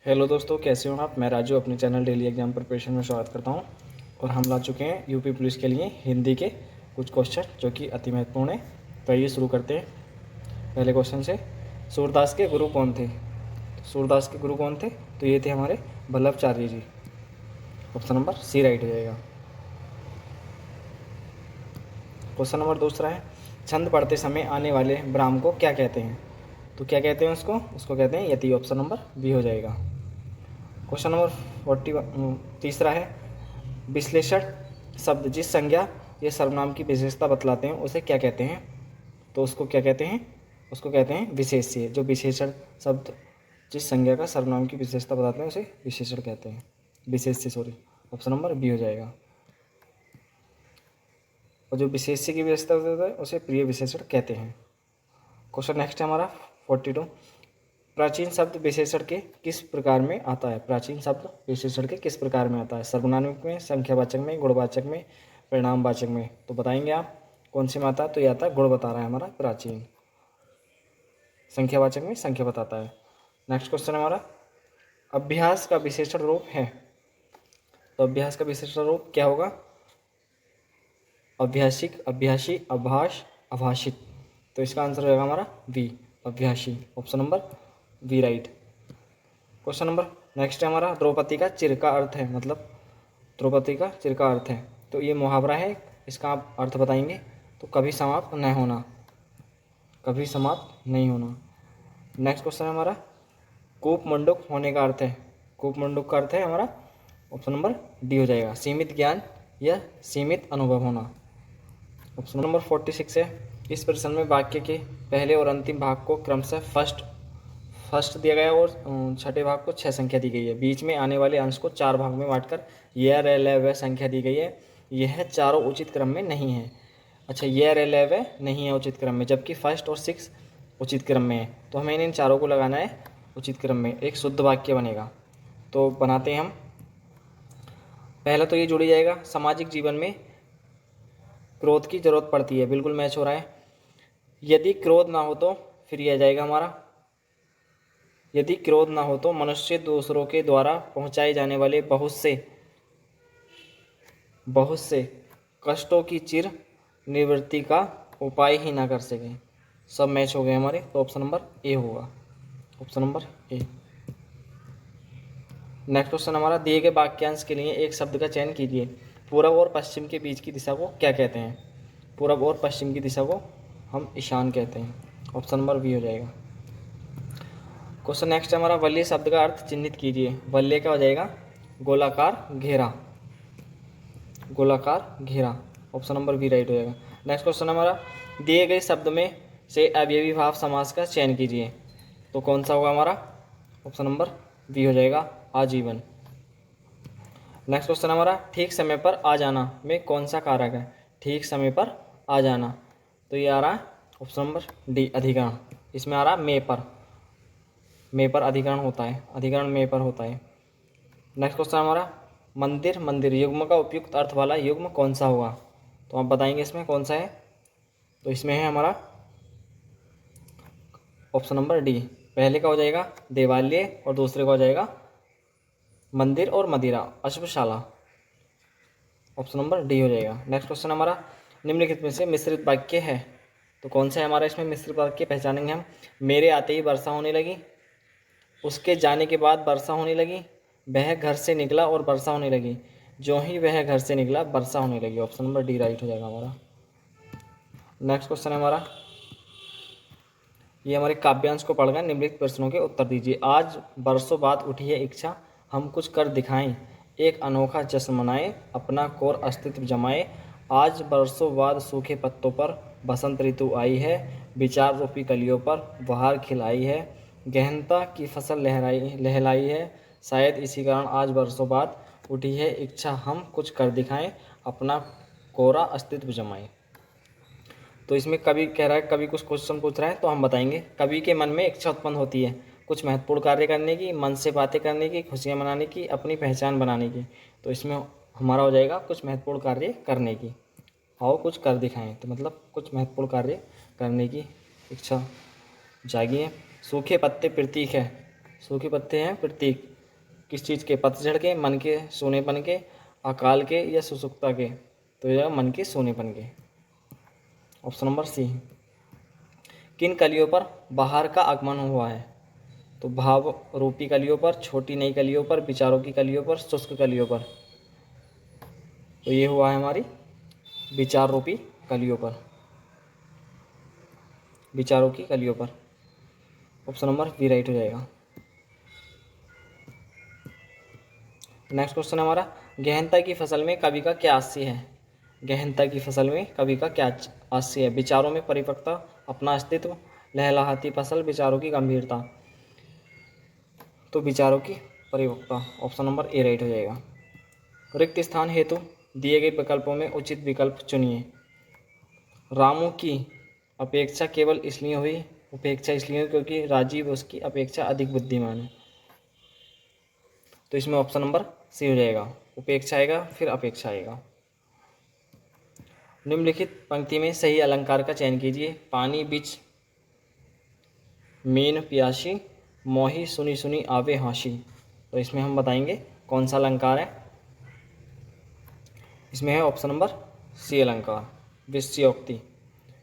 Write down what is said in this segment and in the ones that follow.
Hello दोस्तों, कैसे हो आप। मैं राजू अपने चैनल डेली एग्जाम प्रिपरेशन में स्वागत करता हूं। और हम ला चुके हैं यूपी पुलिस के लिए हिंदी के कुछ क्वेश्चन जो कि अति महत्वपूर्ण है। तो आइए शुरू करते हैं पहले क्वेश्चन से। सूरदास के गुरु कौन थे? तो सूरदास के गुरु कौन थे? तो ये थे हमारे वल्लभाचार्य जी। ऑप्शन नंबर सी राइट हो जाएगा। क्वेश्चन नंबर दूसरा है, छंद पढ़ते समय आने वाले ब्राह्म को क्या कहते हैं? तो क्या कहते हैं उसको कहते हैं यति। ऑप्शन नंबर बी हो जाएगा। क्वेश्चन नंबर 41 तीसरा है, विश्लेषण शब्द जिस संज्ञा या सर्वनाम की विशेषता बतलाते हैं उसे क्या कहते हैं? तो उसको क्या कहते हैं? उसको कहते हैं विशेष्य। जो विशेषण शब्द जिस संज्ञा का सर्वनाम की विशेषता बताते हैं उसे विशेषण कहते हैं, विशेष्य सॉरी। ऑप्शन नंबर बी हो जाएगा। और जो विशेष्य की विशेषता बताता है उसे प्रिय विशेषण कहते हैं। क्वेश्चन नेक्स्ट है हमारा 42, प्राचीन शब्द विशेषण के किस प्रकार में आता है? प्राचीन शब्द विशेषण के किस प्रकार में आता है? सर्वनामिक में, संख्यावाचक में, गुणवाचक में, परिणामवाचक में? तो बताएंगे आप कौन सी में आता है? तो यह आता है गुण बता रहा है हमारा प्राचीन। संख्यावाचक में संख्या बताता है। नेक्स्ट क्वेश्चन हमारा, अभ्यास का विशेषण रूप है। तो अभ्यास का विशेषण रूप क्या होगा? अभ्यासिक, अभ्यासी, अभाष, अभाषित। तो इसका आंसर हो जाएगा हमारा बी, अभ्यासी। Option number B right. Question number next है हमारा, द्रौपदी का चिर का अर्थ है, मतलब द्रौपदी का चिर का अर्थ है। तो ये मुहावरा है, इसका आप अर्थ बताएंगे। तो कभी समाप्त न होना, कभी समाप्त नहीं होना। नेक्स्ट क्वेश्चन है हमारा, कूप मंडूक होने का अर्थ है। कूप मंडूक का अर्थ है हमारा ऑप्शन नंबर डी हो जाएगा, सीमित ज्ञान या सीमित अनुभव होना। ऑप्शन नंबर 46 है, इस प्रश्न में वाक्य के पहले और अंतिम भाग को क्रमशः फर्स्ट दिया गया और छठे भाग को 6 संख्या दी गई है। बीच में आने वाले अंश को 4 भाग में बांटकर यह रे ले वह संख्या दी गई है। यह चारों उचित क्रम में नहीं है। अच्छा, यह रे ले वह नहीं है उचित क्रम में, जबकि फर्स्ट और 6 उचित क्रम में है। तो हमें इन चारों को लगाना है उचित क्रम में, एक शुद्ध वाक्य बनेगा। तो बनाते हैं हम। पहला तो ये जुड़ जाएगा, सामाजिक जीवन में क्रोध की जरूरत पड़ती है। बिल्कुल मैच हो रहा है। यदि क्रोध ना हो तो फिर यह जाएगा हमारा, यदि क्रोध ना हो तो मनुष्य दूसरों के द्वारा पहुंचाए जाने वाले बहुत से कष्टों की चिर निवृत्ति का उपाय ही ना कर सके। सब मैच हो गए हमारे। तो ऑप्शन नंबर ए होगा, option number A. Next question हमारा, दिए गए वाक्यांश के लिए एक शब्द का चयन कीजिए। पूरब और पश्चिम के बीच की दिशा को क्या कहते हैं? पूरब और पश्चिम की दिशा को हम ईशान कहते हैं। ऑप्शन नंबर बी हो जाएगा। क्वेश्चन नेक्स्ट हमारा, वल्य शब्द का अर्थ चिन्हित कीजिए। वल्य क्या हो जाएगा? गोलाकार घेरा, गोलाकार घेरा। ऑप्शन नंबर बी राइट हो जाएगा। नेक्स्ट क्वेश्चन हमारा, दिए गए शब्द में से अवयवी भाव समास का चयन कीजिए। तो कौन सा होगा हमारा? ऑप्शन नंबर बी हो जाएगा, आजीवन। नेक्स्ट क्वेश्चन हमारा, ठीक समय पर आ जाना में कौन सा कारक है? ठीक समय पर आ जाना, तो ये आ रहा है ऑप्शन नंबर डी, अधिकरण। इसमें आ रहा मे पर अधिकरण होता है, अधिकरण मे पर होता है। नेक्स्ट क्वेश्चन हमारा, मंदिर मंदिर युग्म का उपयुक्त अर्थ वाला युग्म कौन सा होगा? तो आप बताएंगे इसमें कौन सा है। तो इसमें है हमारा ऑप्शन नंबर डी, पहले का हो जाएगा देवालय और दूसरे का हो जाएगा मंदिर और मदिरा, अश्वशाला। ऑप्शन नंबर डी हो जाएगा। नेक्स्ट क्वेश्चन हमारा, निम्नलिखित में से मिश्रित वाक्य है। तो कौन सा है हमारा इसमें मिश्रित वाक्य? पहचानेंगे हम। मेरे आते ही वर्षा होने लगी, उसके जाने के बाद वर्षा होने लगी, वह घर से निकला और वर्षा होने लगी, जो ही वह घर से निकला वर्षा होने लगी। ऑप्शन नंबर डी राइट हो जाएगा हमारा। नेक्स्ट क्वेश्चन है हमारा, ये हमारे काव्यांश को पढ़कर निम्नलिखित प्रश्नों के उत्तर दीजिए। आज बरसों बाद उठी है इच्छा, हम कुछ कर दिखाएं, एक अनोखा जश्न मनाएं, अपना कोर अस्तित्व जमाएं। आज बरसों बाद सूखे पत्तों पर बसंत ऋतु आई है, विचार रूपी कलियों पर बहार खिलाई है, गहनता की फसल लहलाई है, शायद इसी कारण आज बरसों बाद उठी है इच्छा, हम कुछ कर दिखाएं, अपना कोरा अस्तित्व जमाएं। तो इसमें कवि कह रहा है, कवि कुछ क्वेश्चन पूछ रहा है तो हम बताएंगे। कवि के मन में इच्छा उत्पन्न होती है कुछ महत्वपूर्ण कार्य करने की, मन से बातें करने की, खुशियां मनाने की, अपनी पहचान बनाने की। तो इसमें हमारा हो जाएगा कुछ महत्वपूर्ण कार्य करने की, आओ कुछ कर दिखाएं। तो मतलब कुछ महत्वपूर्ण कार्य करने की इच्छा जागी है। सूखे पत्ते प्रतीक है, सूखे पत्ते हैं प्रतीक, किस चीज़ के? पतझड़ के, मन के, सूनेपन के, अकाल के या सुसुप्तता के? तो यह मन के, सूनेपन के। Option number C. किन कलियों पर बाहर का आगमन हुआ है? तो भाव रूपी कलियों पर, छोटी नई कलियों पर, विचारों की कलियों पर, शुष्क कलियों पर। तो ये हुआ है हमारी विचार रूपी कलियों पर, विचारों की कलियों पर। ऑप्शन नंबर बी राइट हो जाएगा। नेक्स्ट क्वेश्चन हमारा, गहनता की फसल में कवि का क्या हास्य है? गहनता की फसल में कवि का क्या हास्य है? विचारों में परिपक्वता, अपना अस्तित्व, लहलहाती फसल, विचारों की गंभीरता। तो विचारों की परिपक्वता। ऑप्शन नंबर ए राइट हो जाएगा। रिक्त स्थान हेतु दिए गए विकल्पों में उचित विकल्प चुनिए। रामू की अपेक्षा केवल इसलिए हुई, उपेक्षा इसलिए हुई क्योंकि राजीव उसकी अपेक्षा अधिक बुद्धिमान है। तो इसमें ऑप्शन नंबर सी हो जाएगा, उपेक्षा आएगा फिर अपेक्षा आएगा। निम्नलिखित पंक्ति में सही अलंकार का चयन कीजिए। पानी बिच मीन प्यासी, मोही सुनी सुनी आवे हाशी। तो इसमें हम बताएंगे कौन सा अलंकार है। इसमें है ऑप्शन नंबर सी अलंकार, विषयोक्ति।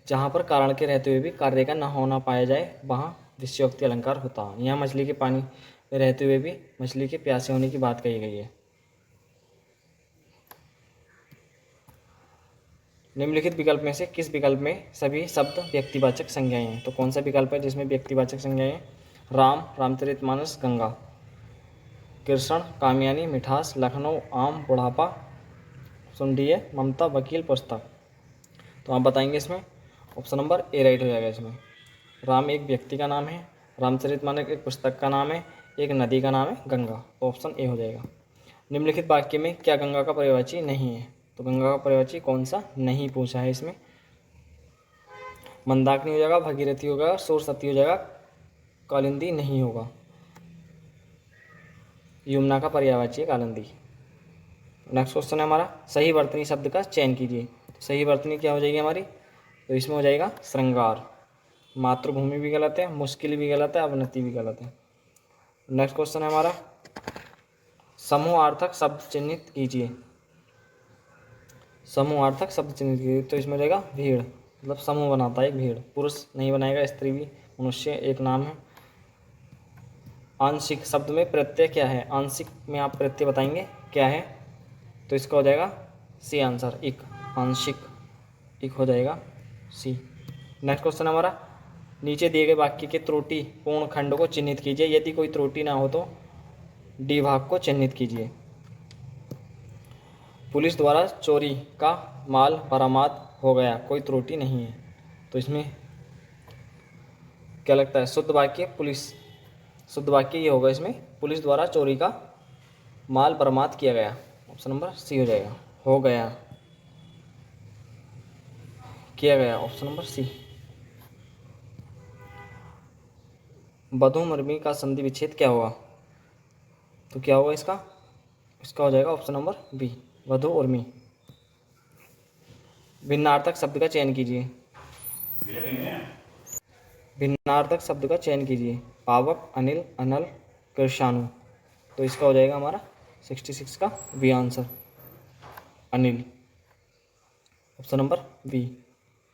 जहाँ पर कारण के रहते हुए भी कार्य का न होना पाया जाए वहाँ विषयोक्ति अलंकार होता है। यहाँ मछली के पानी में रहते हुए भी मछली के प्यासे होने की बात कही गई है। निम्नलिखित विकल्प में से किस विकल्प में सभी शब्द व्यक्तिवाचक संज्ञाएं हैं? तो कौन सा विकल्प है जिसमें व्यक्तिवाचक संज्ञाएं हैं? राम, रामचरितमानस, गंगा। कृष्ण, कामयानी, मिठास, लखनऊ, आम, बुढ़ापा, सुंडीय, ममता, वकील, पुस्तक। तो आप बताएंगे इसमें ऑप्शन नंबर ए राइट हो जाएगा। इसमें राम एक व्यक्ति का नाम है, रामचरितमानस एक पुस्तक का नाम है, एक नदी का नाम है गंगा। तो ऑप्शन ए हो जाएगा। निम्नलिखित वाक्य में क्या गंगा का पर्यायवाची नहीं है? तो गंगा का पर्यायवाची कौन सा नहीं पूछा है इसमें? मंदाकिनी हो जाएगा, भगीरथी होगा, सरस्वती हो जाएगा, कालिंदी नहीं होगा। यमुना का पर्यायवाची है कालिंदी। नेक्स्ट क्वेश्चन है हमारा, सही वर्तनी शब्द का चयन कीजिए। तो सही वर्तनी क्या हो जाएगी हमारी? तो इसमें हो जाएगा श्रृंगार। मातृभूमि भी गलत है, मुश्किल भी गलत है, अवनति भी गलत है। नेक्स्ट क्वेश्चन है हमारा, समूहार्थक शब्द चिन्हित कीजिए। समूहार्थक शब्द चिन्हित कीजिए। तो इसमें हो जाएगा भीड़, मतलब समूह बनाता है एक भीड़। पुरुष नहीं बनाएगा, स्त्री भी, मनुष्य एक नाम है। आंशिक शब्द में प्रत्यय क्या है? आंशिक में आप प्रत्यय बताएंगे क्या है? तो इसका हो जाएगा सी आंसर, इक। आंशिक इक हो जाएगा सी। नेक्स्ट क्वेश्चन हमारा, नीचे दिए गए वाक्य के त्रुटि पूर्ण खंड को चिन्हित कीजिए। यदि कोई त्रुटि ना हो तो डी भाग को चिन्हित कीजिए। पुलिस द्वारा चोरी का माल बरामद हो गया, कोई त्रुटि नहीं है। तो इसमें क्या लगता है? शुद्ध वाक्य पुलिस, शुद्ध वाक्य ये होगा इसमें, पुलिस द्वारा चोरी का माल बरामद किया गया। ऑप्शन नंबर सी हो जाएगा। हो गया, किया गया, ऑप्शन नंबर सी। वधु मर्मी का संधि विच्छेद क्या होगा? तो क्या होगा इसका? इसका हो जाएगा ऑप्शन नंबर बी, वधु उर्मी। भिन्नार्थक शब्द का चयन कीजिए। भिन्नार्थक शब्द का चयन कीजिए। पावक, अनिल, अनल, कृषाणु। तो इसका हो जाएगा हमारा 66 का B answer, Anil. Option number B,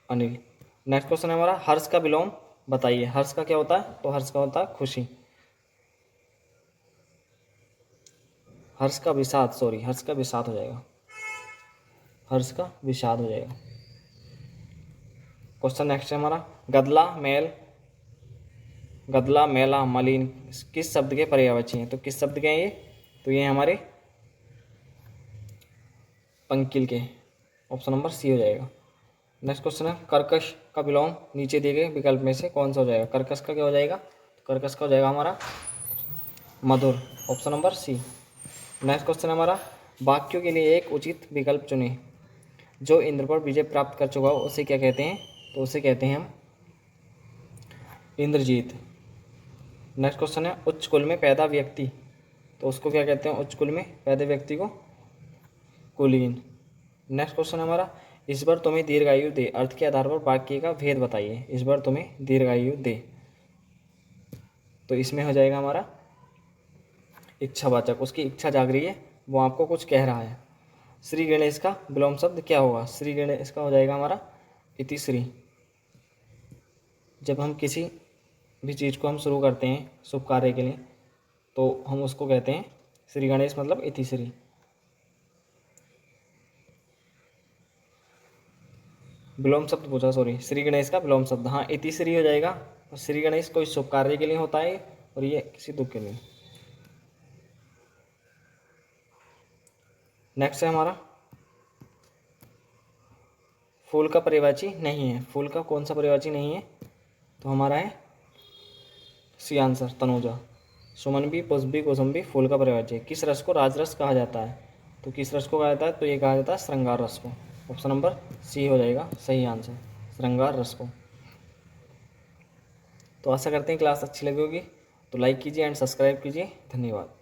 Anil. Next question है हमारा, हर्ष का विलोम बताइए। हर्ष का क्या होता है? तो हर्ष का होता है खुशी। हर्ष का विषाद, सॉरी, हर्ष का विषाद हो जाएगा, हर्ष का विषाद हो जाएगा। क्वेश्चन नेक्स्ट है हमारा, गदला, मैल, गदला, मैला, मलिन किस शब्द के पर्यायवाची हैं? तो किस शब्द के हैं ये? तो ये हमारे पंकिल के। ऑप्शन नंबर सी हो जाएगा। नेक्स्ट क्वेश्चन है, कर्कश का विलोम नीचे दिए गए विकल्प में से कौन सा हो जाएगा? कर्कश का क्या हो जाएगा? कर्कश का हो जाएगा हमारा मधुर। Option number C. Next question है हमारा, वाक्यों के लिए एक उचित विकल्प चुनें। जो इंद्र पर विजय प्राप्त कर चुका हो उसे क्या कहते हैं? तो उसे कहते हैं हम इंद्रजीत। नेक्स्ट क्वेश्चन है, उच्च कुल में पैदा व्यक्ति, तो उसको क्या कहते हैं? उच्च कुल में पैदा व्यक्ति को कुलीन। नेक्स्ट क्वेश्चन है हमारा, इस बार तुम्हें दीर्घायु दे अर्थ के आधार पर वाक्य का भेद बताइए। इस बार तुम्हें दीर्घायु दे, तो इसमें हो जाएगा हमारा इच्छावाचक, उसकी इच्छा जाग रही है, वो आपको कुछ कह रहा है। श्री गणेश का विलोम शब्द क्या होगा? श्री गणेश का हो जाएगा हमारा इति श्री। जब हम किसी भी चीज़ को हम शुरू करते हैं शुभ कार्य के लिए, तो हम उसको कहते हैं श्री गणेश, मतलब इति श्री। विलोम शब्द पूछा, सॉरी, श्री गणेश का विलोम शब्द, हाँ इति श्री हो जाएगा। और श्री गणेश कोई शुभ कार्य के लिए होता है और ये किसी दुख के लिए। नेक्स्ट है हमारा फूल का पर्यायवाची नहीं है। फूल का कौन सा पर्यायवाची नहीं है? तो हमारा है सी आंसर, तनुजा। सुमन भी, पुष्प भी, कुसुम भी फूल का पर्यायवाची है। किस रस को राजरस कहा जाता है? तो किस रस को कहा जाता है? तो ये कहा जाता है श्रृंगार रस को। ऑप्शन नंबर सी हो जाएगा सही आंसर, श्रृंगार रस को। तो आशा करते हैं क्लास अच्छी लगी होगी, तो लाइक कीजिए एंड सब्सक्राइब कीजिए। धन्यवाद।